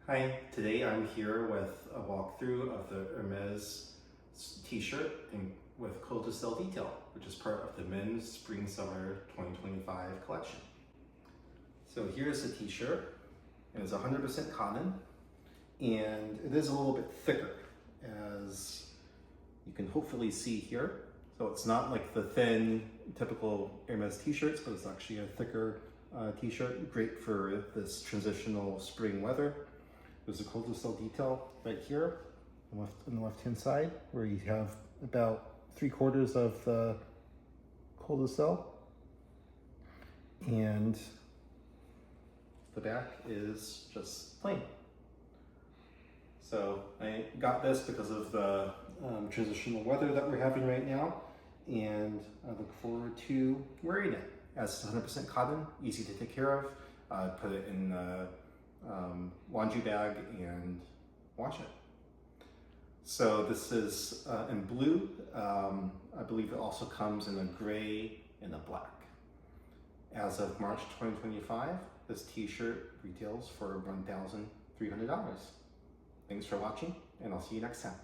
Hi, today I'm here with a walkthrough of the Hermes t-shirt with Clou de Selle detail, which is part of the men's spring-summer 2025 collection. So here's the t-shirt, and it's 100% cotton, and it is a little bit thicker, as you can hopefully see here. So it's not like the thin, typical Hermes t-shirts, but it's actually a thicker t-shirt, great for this transitional spring weather. There's a Clou de Selle detail right here on the left-hand side, where you have about 3/4 of the Clou de Selle, and the back is just plain. So I got this because of the transitional weather that we're having right now, and I look forward to wearing it. As it's 100% cotton, easy to take care of. Put it in the laundry bag and wash it. So this is in blue. I believe it also comes in a gray and a black. As of March 2025, this t-shirt retails for $1,300. Thanks for watching, and I'll see you next time.